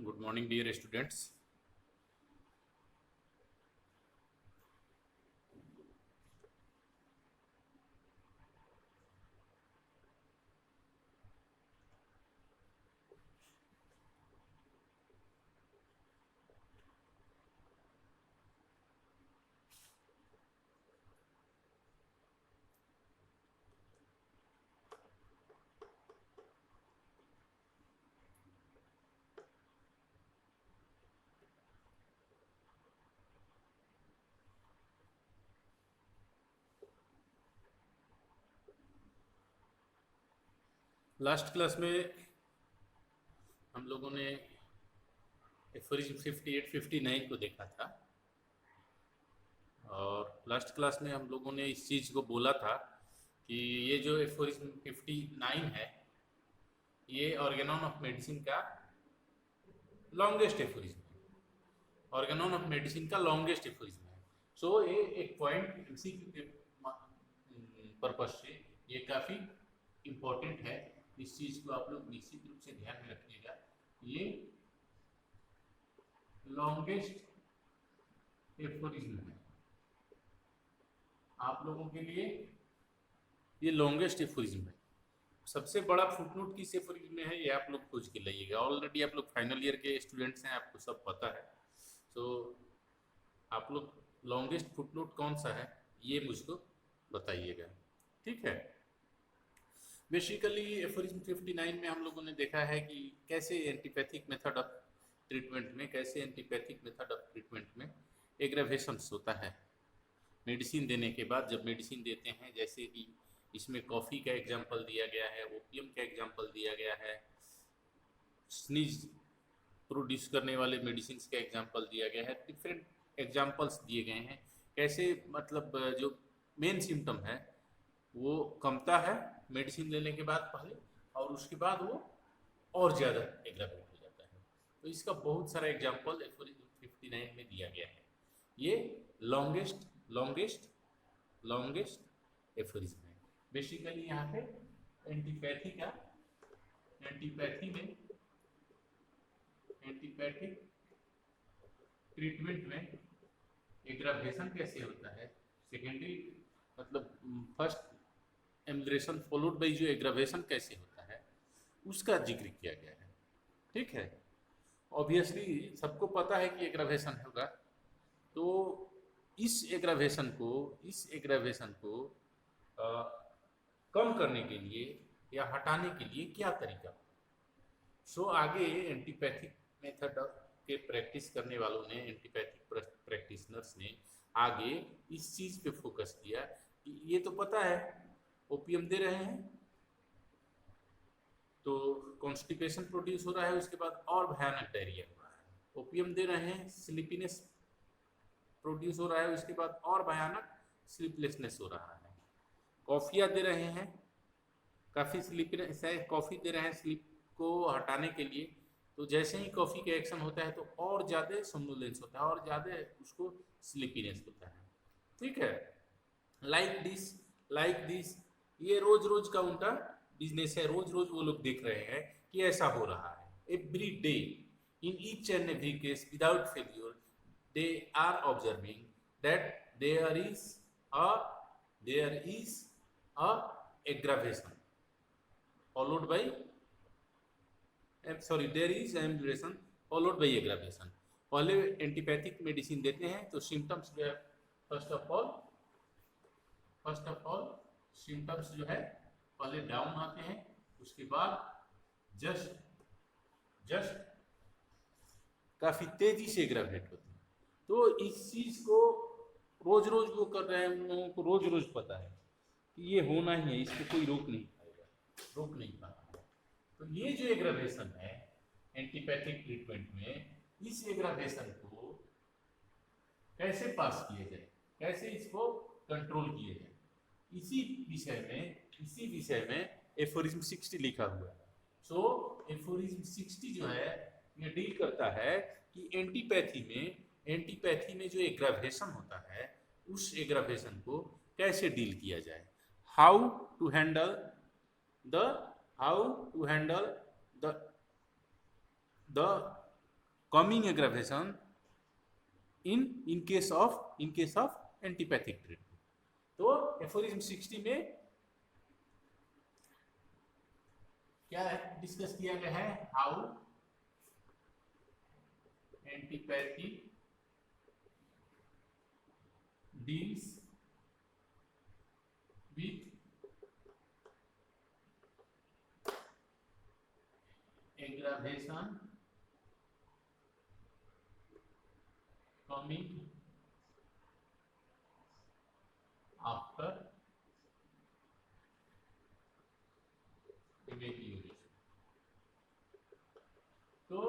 Good morning, dear students. Last class में हम लोगों ने एफोरिज्म 58 59 को देखा था और लास्ट क्लास में हम लोगों ने इस चीज़ को बोला था कि ये जो एफोरिज्म 59 है ये ऑर्गेनॉन ऑफ मेडिसिन का लॉन्गेस्ट एफोरिज्म है। ऑर्गेनॉन ऑफ मेडिसिन का लॉन्गेस्ट एफोरिज्म है। सो ये एक पॉइंट एमसीक्यू के पर्पज से ये काफ़ी इम्पोर्टेंट है। इस चीज़ को आप लोग निश्चित रूप से ध्यान में रखिएगा। ये लॉन्गेस्ट एफोरिज्म है आप लोगों के लिए। ये लॉन्गेस्ट एफोरिज्म है। सबसे बड़ा फुटनोट किस एफोरिज्म में है ये आप लोग खोज के लाइएगा। ऑलरेडी आप लोग फाइनल ईयर के स्टूडेंट्स हैं, आपको सब पता है। तो आप लोग लॉन्गेस्ट फुटनोट कौन सा है ये मुझको बताइएगा, ठीक है। बेसिकली एफोरिज्म 59 में हम लोगों ने देखा है कि कैसे एंटीपैथिक मेथड ऑफ ट्रीटमेंट में एग्रावेशंस होता है मेडिसिन देने के बाद। जब मेडिसिन देते हैं, जैसे कि इसमें कॉफ़ी का एग्जाम्पल दिया गया है, ओपियम का एग्जाम्पल दिया गया है, स्नीज प्रोड्यूस करने वाले मेडिसिन का एग्जाम्पल दिया गया है, डिफरेंट एग्जाम्पल्स दिए गए हैं। कैसे मतलब जो मेन सिम्टम है वो कमता है मेडिसिन लेने के बाद पहले, और उसके बाद वो और ज़्यादा एग्रावेट हो जाता है। तो इसका बहुत सारा एग्जाम्पल एफोरिज्म 59 में दिया गया है। ये लॉन्गेस्ट एफोरिज्म है। बेसिकली यहाँ पे एंटीपैथिक ट्रीटमेंट में एग्रावेशन कैसे होता है, सेकेंडरी मतलब फर्स्ट एम्बरेशन फॉलोड बाई जो एग्रावेशन कैसे होता है उसका जिक्र किया गया है, ठीक है। ऑब्वियसली सबको पता है कि एग्रावेशन होगा, तो इस एग्रावेशन को कम करने के लिए या हटाने के लिए क्या तरीका। सो आगे एंटीपैथिक मेथड के प्रैक्टिस करने वालों ने, एंटीपैथिक प्रैक्टिशनर्स ने आगे इस चीज़ पे फोकस किया कि ये तो पता है ओपियम दे रहे हैं तो कॉन्स्टिपेशन प्रोड्यूस हो रहा है, उसके बाद और भयानक डायरिया हो रहा है। ओपियम दे रहे हैं, स्लीपीनेस प्रोड्यूस हो रहा है, उसके बाद और भयानक स्लीपलेसनेस हो रहा है। कॉफ़ियाँ दे रहे हैं, काफ़ी स्लीपीनेस है, कॉफ़ी दे रहे हैं स्लीप को हटाने के लिए, तो जैसे ही कॉफ़ी का एक्शन होता है तो और ज़्यादा सोमनोलेंस होता है और ज़्यादा उसको स्लीपीनेस होता है, ठीक है। लाइक दिस ये रोज रोज का उनका बिजनेस है। रोज रोज वो लोग देख रहे हैं कि ऐसा हो रहा है। Every day in each and every case without failure they are observing that there is a aggravation followed by there is amelioration followed by aggravation। पहले एंटीपैथिक मेडिसिन देते हैं तो सिम्टम्स जो है फर्स्ट ऑफ ऑल सिम्टम्स जो है पहले down आते हैं, उसके बाद जस्ट काफी तेजी से एग्रावेट होते हैं। तो इस चीज को रोज रोज वो कर रहे हैं, उन लोगों को रोज रोज पता है कि ये होना ही है, इसको कोई रोक नहीं पाएगा। तो ये जो एग्रावेशन है एंटीपैथिक ट्रीटमेंट में, इस एग्रावेशन को कैसे पास किया जाए, कैसे इसको कंट्रोल किया जाए, इसी विषय में एफोरिज्म 60 लिखा हुआ है। सो एफोरिज्म 60 जो है ये डील करता है कि एंटीपैथी में जो एग्रावेशन होता है उस एग्रावेशन को कैसे डील किया जाए। How to handle the coming aggravation in case of antipathic treatment. तो एफोरिज्म 60 में क्या डिस्कस किया गया है, how antipathy deals with aggravation coming after evacuation। तो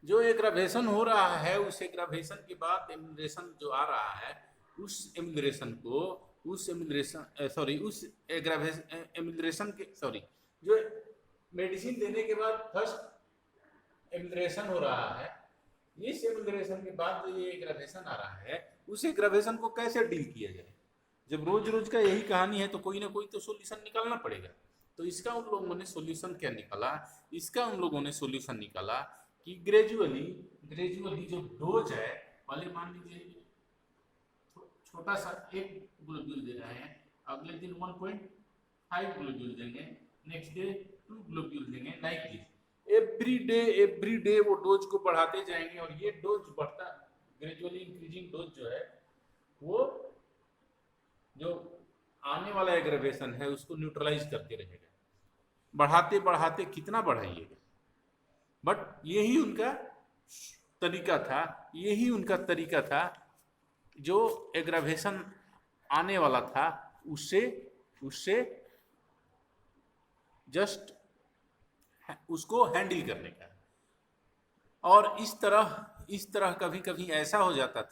जो एग्रावेशन हो रहा है, उस एग्रावेशन के बाद एमिग्रेशन जो आ रहा है, उस एमिग्रेशन को उस एमिग्रेशन के जो मेडिसिन देने के बाद फर्स्ट एमिग्रेशन हो रहा है, इस एमिग्रेशन के बाद जो ये एग्रावेशन आ रहा है, उस एग्रावेशन को कैसे डील किया जाए। जब रोज रोज का यही कहानी है तो कोई ना कोई तो सॉल्यूशन निकालना पड़ेगा। तो इसका उन लोगों ने सॉल्यूशन क्या निकाला, इसका उन लोगों ने सॉल्यूशन निकाला कि ग्रेजुअली जो डोज है, पहले मान लीजिए छोटा सा एक ग्लोब्यूल दे रहे हैं, अगले दिन 1.5 ग्लोब्यूल देंगे, नेक्स्ट डे 2 ग्लोब्यूल देंगे, लाइक दिस एवरी डे वो डोज को बढ़ाते जाएंगे और ये डोज बढ़ता, ग्रेजुअली इंक्रीजिंग डोज जो है वो जो आने वाला एग्रेवेशन है उसको न्यूट्रलाइज करते रहेगा। बढ़ाते बढ़ाते कितना बढ़ाइएगा, बट यही उनका तरीका था जो एग्रावेशन आने वाला था उससे जस्ट उसको हैंडल करने का। और इस तरह कभी कभी ऐसा हो जाता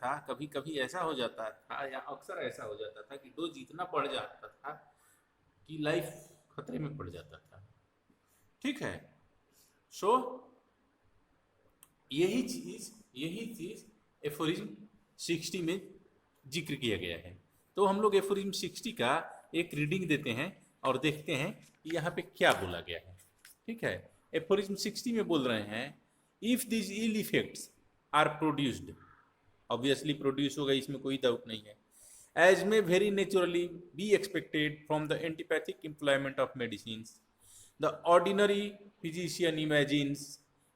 था, या अक्सर ऐसा हो जाता था कि डोज इतना बढ़ जाता था कि लाइफ खतरे में पड़ जाता था। ठीक है, सो यही चीज एफोरिज्म 60 में जिक्र किया गया है। तो हम लोग एफोरिज्म 60 का एक रीडिंग देते हैं और देखते हैं कि यहाँ पे क्या बोला गया है। ठीक है, एफोरिज्म 60 में बोल रहे हैं, if this ill effects are produced, obviously produce होगा, इसमें कोई डाउट नहीं है, as may very naturally be expected from the antipathic employment of medicine, the ordinary physician imagines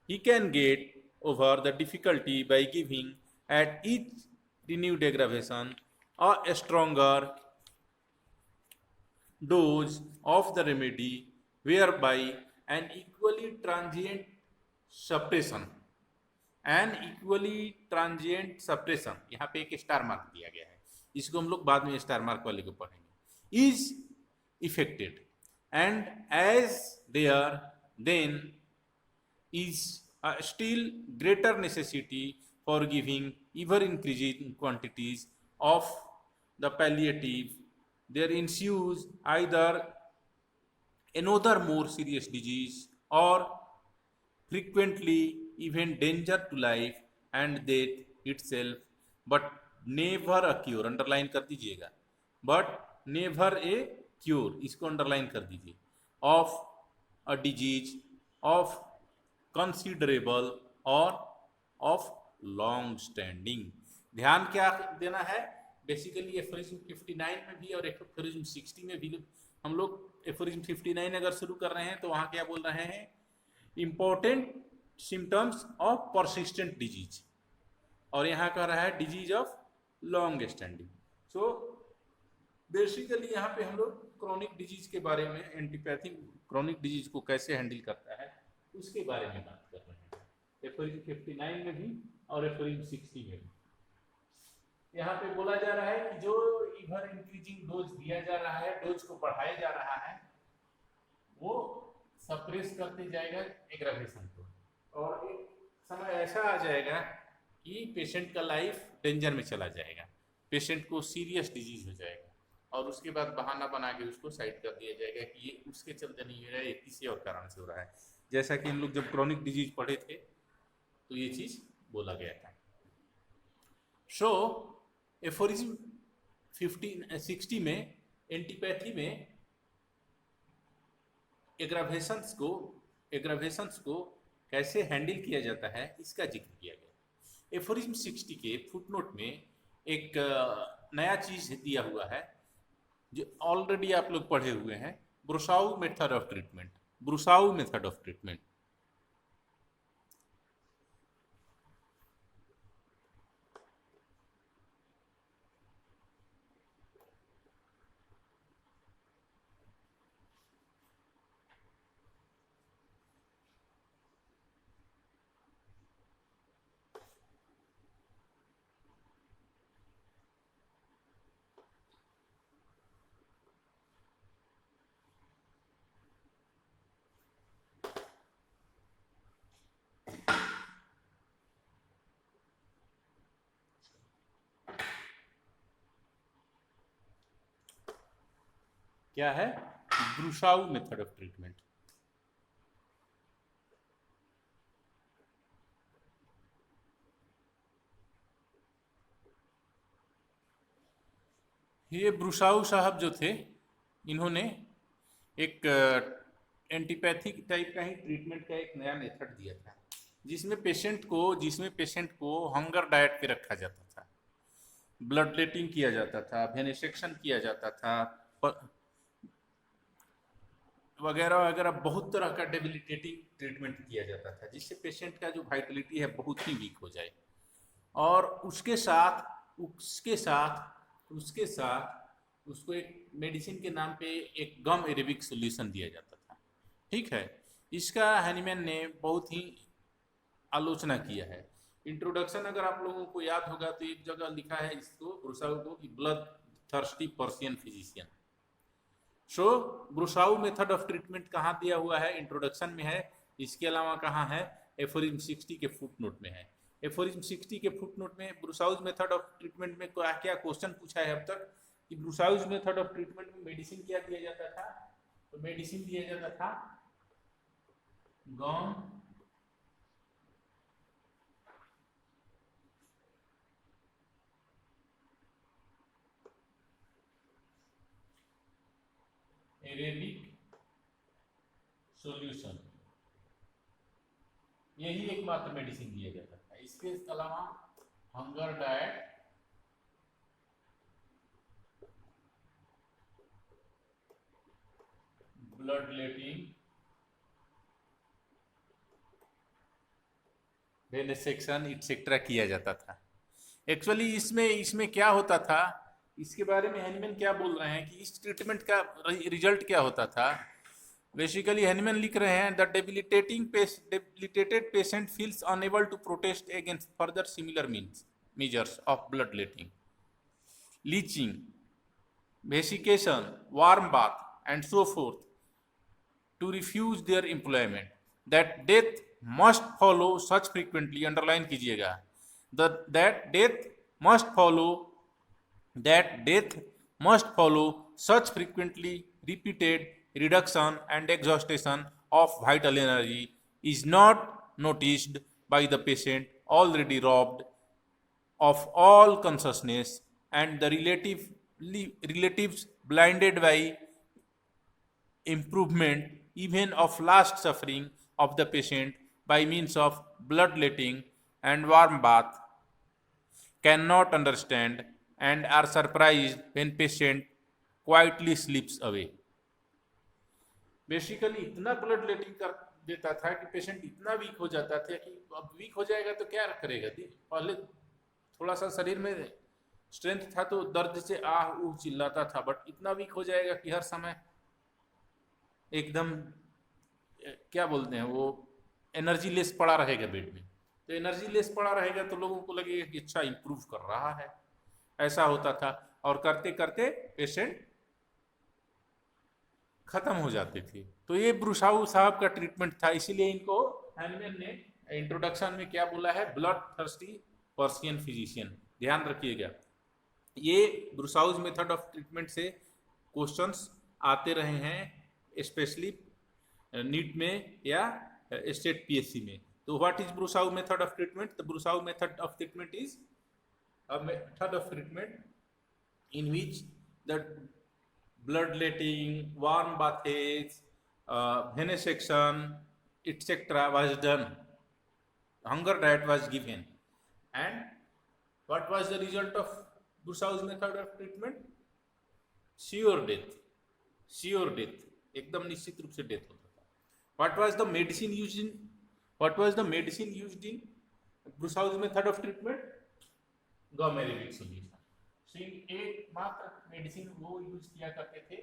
he can get over the difficulty by giving at each renewed aggravation a stronger dose of the remedy, whereby an equally transient suppression यहाँ पे एक star mark दिया गया है, इसको हम लोग बाद में स्टार मार्क वाले को पढ़ेंगे, is effected, and as there then is a still greater necessity for giving ever increasing quantities of the palliative, there ensues either another more serious disease or frequently even danger to life and death itself, but never a cure, underline कर दीजिएगा, but never a cure, इसको underline कर दीजिए, of a disease of considerable और of long standing. ध्यान क्या देना है, बेसिकली एफोरिज्म 59 में भी और एफोरिज्म 60 में भी हम लोग एफोरिज्म 59 अगर शुरू कर रहे हैं तो वहाँ क्या बोल रहे हैं, important symptoms of persistent disease, और यहाँ कह रहा है disease of long standing. So basically यहाँ पे हम लोग क्रोनिक डिजीज के बारे में, एंटीपैथिक क्रोनिक डिजीज को कैसे हैंडल करता है उसके बारे में बात कर रहे हैं, एफोरिज्म 59 में भी और एफोरिज्म 60 में भी। यहाँ पे बोला जा रहा है कि जो इवर इंक्रीजिंग डोज दिया जा रहा है, डोज को बढ़ाया जा रहा है, वो सप्रेस करते जाएगा एग्रावेशन को, और एक समय ऐसा आ जाएगा कि पेशेंट का लाइफ डेंजर में चला जाएगा, पेशेंट को सीरियस डिजीज हो जाएगा, और उसके बाद बहाना बना के उसको साइड कर दिया जाएगा कि ये उसके चलते नहीं हो रहा है, ये किसी और कारण से हो रहा है। जैसा कि हम लोग जब क्रोनिक डिजीज पढ़े थे तो ये चीज बोला गया था। सो एफोरिज्म 60 में एंटीपैथी में एग्रावेशंस को कैसे हैंडल किया जाता है इसका जिक्र किया गया। एफोरिज्म 60 के फुटनोट में एक नया चीज दिया हुआ है जो ऑलरेडी आप लोग पढ़े हुए हैं, Broussais method of treatment. Broussais method of treatment क्या है? Broussais method of treatment. ये ब्रुसाउ साहब जो थे, इन्होंने एक एंटीपैथिक टाइप का ही ट्रीटमेंट का एक नया मेथड दिया था, जिसमें पेशेंट को हंगर डाइट पे रखा जाता था, ब्लड लेटिंग किया जाता था, वेनेसेक्शन किया जाता था, वगैरह वगैरह, बहुत तरह का डेबिलिटेटिंग ट्रीटमेंट किया जाता था, जिससे पेशेंट का जो वाइटलिटी है बहुत ही वीक हो जाए। और उसके साथ उसको एक मेडिसिन के नाम पे एक गम एरेबिक सोल्यूशन दिया जाता था। ठीक है, इसका हैनीमैन ने बहुत ही आलोचना किया है। इंट्रोडक्शन अगर आप लोगों को याद होगा तो एक जगह लिखा है इसको, ब्रुसाउ को, कि blood thirsty Persian physician. So Broussais method of treatment कहाँ दिया हुआ है? इंट्रोडक्शन में है। इसके अलावा कहाँ है? एफोरिज्म 60 के फुटनोट में है। एफोरिज्म 60 के फुटनोट में ब्रुसाउज मेथड ऑफ ट्रीटमेंट में क्या क्या क्वेश्चन पूछा है अब तक, कि ब्रुसाउज मेथड ऑफ ट्रीटमेंट में मेडिसिन क्या दिया जाता था? तो मेडिसिन दिया जाता था गम एरेबिक सॉल्यूशन, यही एकमात्र मेडिसिन दिया जाता था। इसके अलावा hunger diet, blood letting, venesection etcetera किया जाता था। एक्चुअली इसमें क्या होता था, इसके बारे में हैनीमैन क्या बोल रहे हैं कि इस ट्रीटमेंट का रिजल्ट क्या होता था। बेसिकली हैनीमैन लिख रहे हैं, the debilitated patient feels unable to protest against further similar measures of blood letting, leaching, vesiccation, warm bath, and so forth, to refuse their employment. That death must follow such frequently, underline कीजिएगा, that death must follow such frequently repeated reduction and exhaustion of vital energy is not noticed by the patient, already robbed of all consciousness, and the relatives blinded by improvement even of last suffering of the patient by means of bloodletting and warm bath, cannot understand and are surprised when patient quietly slips away. Basically इतना blood letting कर देता था कि patient इतना week हो जाता था कि अब वीक हो जाएगा तो क्या करेगा। पहले थोड़ा सा शरीर में स्ट्रेंथ था तो दर्द से आह ऊह चिल्लाता था, बट इतना वीक हो जाएगा कि हर समय एकदम क्या बोलते हैं वो, एनर्जी लेस पड़ा रहेगा बेड में। तो एनर्जी लेस पड़ा रहेगा तो लोगों को लगेगा कि अच्छा इंप्रूव कर रहा है, ऐसा होता था। और करते करते पेशेंट खत्म हो जाते थे। तो ये ब्रुसाउ साहब का ट्रीटमेंट था, इसीलिए इनको हैनीमैन ने इंट्रोडक्शन में क्या बोला है, ब्लड थर्स्टी पर्सियन फिजिशियन। ध्यान रखिएगा, ये ब्रुसाउज मेथड ऑफ ट्रीटमेंट से क्वेश्चंस आते रहे हैं, स्पेशली नीट में या स्टेट पीएससी में। तो what is Broussais method of treatment? The Broussais method of treatment is a method of treatment in which the bloodletting, warm baths, venesection, etc. was done hunger diet was given, and what was the result of Bursau's method of treatment? Sure death, sure death, एकदम निश्चित रूप से death होता था. What was the medicine used in? What was the medicine used in Bursau's method of treatment? Gum Arabic solution. सिर्फ एक मात्र medicine वो यूज किया करते थे,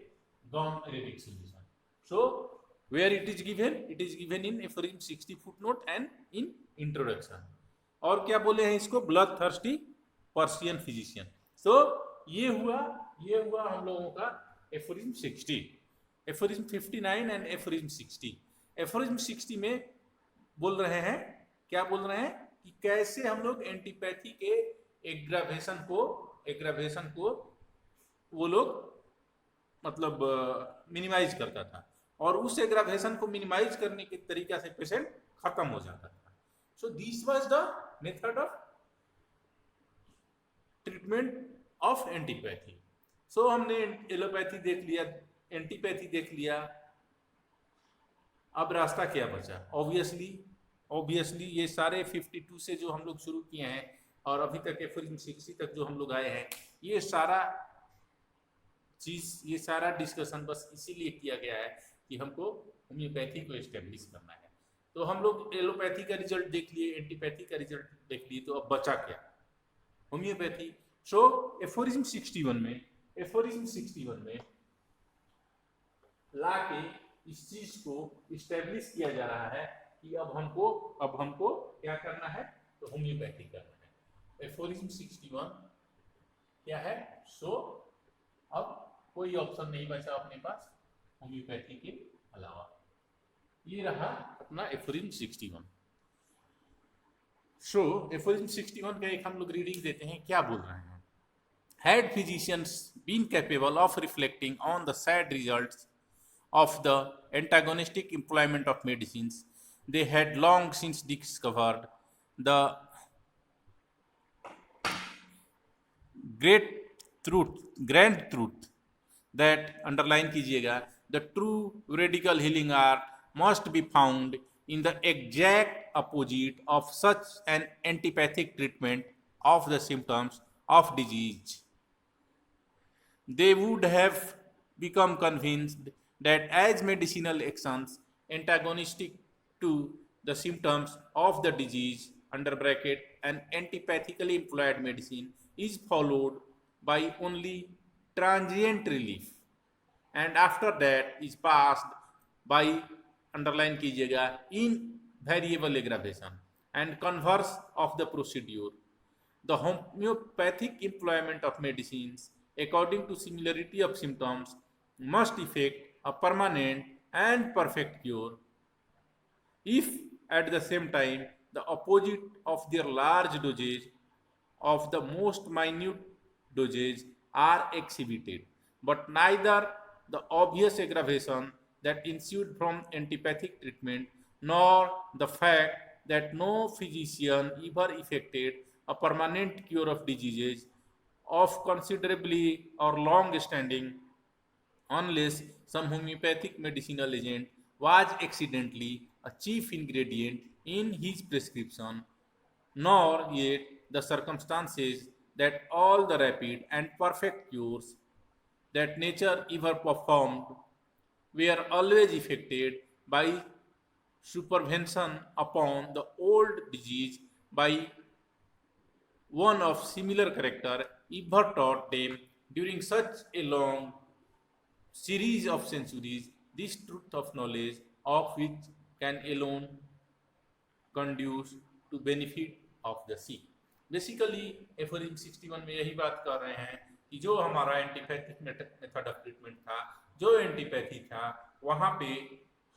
gum Arabic solution. So where it is given? It is given in aphorism 60 footnote and in introduction. और क्या बोले हैं इसको? Blood thirsty Persian physician. So ये हुआ हम लोगों का aphorism 60. Aphorism 59 and aphorism 60. Aphorism 60 में बोल रहे हैं, क्या बोल रहे हैं कि कैसे हम लोग एंटीपैथी के एग्रावेशन को वो लोग मतलब मिनिमाइज करता था, और उस एग्रावेशन को मिनिमाइज करने के तरीका से पेशेंट खत्म हो जाता था. So this was the method of treatment of antipathy. So हमने एलोपैथी देख लिया, एंटीपैथी देख लिया. अब रास्ता क्या बचा? ऑब्वियसली ये सारे 52 से जो हम लोग शुरू किए हैं और अभी तक एफोरिज्म 60 तक जो हम लोग आए हैं, ये सारा डिस्कशन बस इसीलिए किया गया है कि हमको होम्योपैथी को एस्टेब्लिश करना है. तो हम लोग एलोपैथी का रिजल्ट देख लिए, एंटीपैथी का रिजल्ट देख लिए, तो अब बचा क्या? होम्योपैथी. सो एफोरिज्म 61 में ला के इस चीज को इस्टेब्लिश किया जा रहा है कि अब हमको क्या करना है? तो होम्योपैथी करना है. एफोरिज्म 61 क्या है? सो अब कोई ऑप्शन नहीं बचा अपने पास होम्योपैथी के अलावा. ये रहा अपना एफोरिज्म 61. सो एफोरिज्म 61 का एक हम लोग रीडिंग देते हैं. क्या बोल रहे हैं? Had physicians been capable of reflecting on the sad results of the antagonistic employment of medicines, they had long since discovered the grand truth that, underline कीजिएगा, the true radical healing art must be found in the exact opposite of such an antipathic treatment of the symptoms of disease. They would have become convinced that as medicinal actions antagonistic to the symptoms of the disease, under bracket, an antipathically employed medicine is followed by only transient relief, and after that is passed by, underline कीजिएगा, invariable aggravation. And converse of the procedure, the homeopathic employment of medicines according to similarity of symptoms must effect a permanent and perfect cure, if at the same time the opposite of their large dosage of the most minute dosage are exhibited. But neither the obvious aggravation that ensued from antipathic treatment, nor the fact that no physician ever effected a permanent cure of diseases of considerably or long standing, unless some homeopathic medicinal agent was accidentally a chief ingredient in his prescription, nor yet the circumstances that all the rapid and perfect cures that nature ever performed were always effected by supervention upon the old disease by one of similar character ever taught them during such a long series of centuries, this truth of knowledge of which can alone conduce to benefit of the sick. Basically aphorism 61 में यही बात कर रहे हैं कि जो हमारा antipathic method of treatment था, जो एंटीपैथी था, वहाँ पे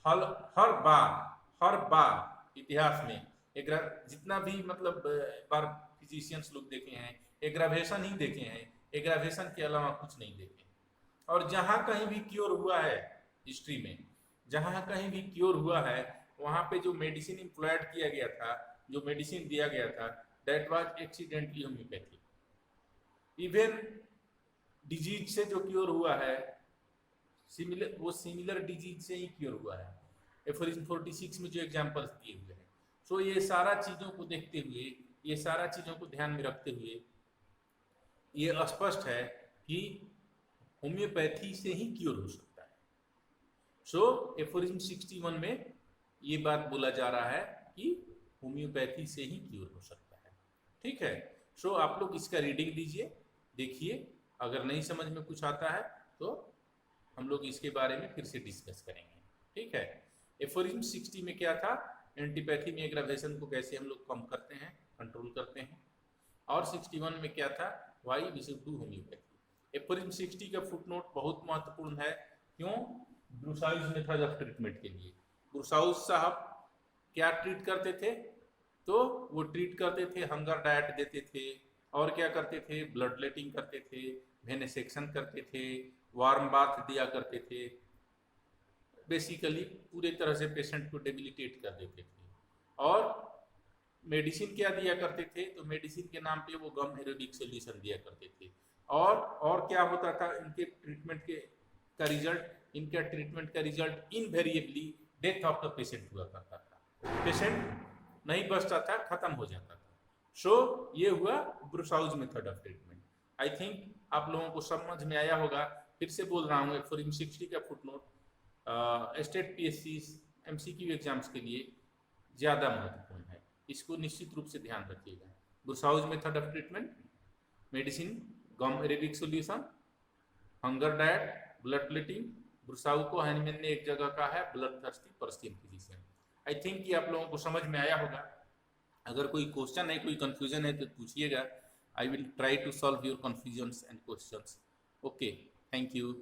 हर बार इतिहास में जितना भी मतलब बार फिजिशियंस लोग देखे हैं, एग्रावेशन ही देखे हैं, एग्रावेशन के अलावा कुछ नहीं देखे. और जहाँ कहीं भी क्योर हुआ है हिस्ट्री में, जहाँ कहीं भी क्योर हुआ है, वहाँ पे जो मेडिसिन इम्प्लॉयड किया गया था, जो मेडिसिन दिया गया था, that was accidentally homeopathy. Even disease से जो क्योर हुआ है, सिमिलर डिजीज से ही क्योर हुआ है. एफोरिज्म 46 में जो एग्जांपल्स दिए हुए हैं, सो ये सारा चीज़ों को देखते हुए, ये सारा चीज़ों को ध्यान में रखते हुए ये स्पष्ट है कि होम्योपैथी से ही क्योर हो सकता है। सो एफोरिज्म 61 में ये बात बोला जा रहा है कि होम्योपैथी से ही क्योर हो सकता है। ठीक है, सो आप लोग इसका रीडिंग दीजिए, देखिए, अगर नहीं समझ में कुछ आता है तो हम लोग इसके बारे में फिर से डिस्कस करेंगे। ठीक है, एफोरिज्म 60 में क्या था, एंटीपैथी में एग्रावेशन को कैसे हम लोग कम करते हैं, कंट्रोल करते हैं, और 61 में क्या था, why we should do homoeopathy. Aphorism 60 का फुटनोट बहुत महत्वपूर्ण है। क्यों? ब्रुसाइल्स मेथड ऑफ ट्रीटमेंट के लिए। ब्रुसाइल्स साहब क्या ट्रीट करते थे, तो वो ट्रीट करते थे, हंगर डाइट देते थे, और क्या करते थे, ब्लड लेटिंग करते थे, वेनेसेक्शन करते थे, वार्म बाथ दिया करते थे, बेसिकली पूरे तरह से पेशेंट को डेबिलिटेट कर देते थे। और मेडिसिन क्या दिया करते थे, तो मेडिसिन के नाम पे वो गम एरोबिक सोल्यूशन दिया करते थे। और क्या होता था इनके ट्रीटमेंट का रिजल्ट, इनका ट्रीटमेंट का result invariably death of the patient हुआ करता था, पेशेंट नहीं बचता था, खत्म हो जाता था। सो ये हुआ Broussais's method of treatment. I think आप लोगों को समझ में आया होगा। फिर से बोल रहा हूँ, एफोरिज्म 60 का footnote state PSC MCQ exams के लिए ज़्यादा महत्वपूर्ण है, इसको निश्चित रूप से ध्यान रखिएगा। Broussais's method of treatment, medicine, gum Arabic solution, hunger diet, blood letting. Broussais को हैनीमैन ने एक जगह कहा है blood thirsty Persian physician. I think कि आप लोगों को समझ में आया होगा। अगर कोई क्वेश्चन है, कोई कंफ्यूजन है तो पूछिएगा। I will try to solve your confusions and questions. Okay, thank you.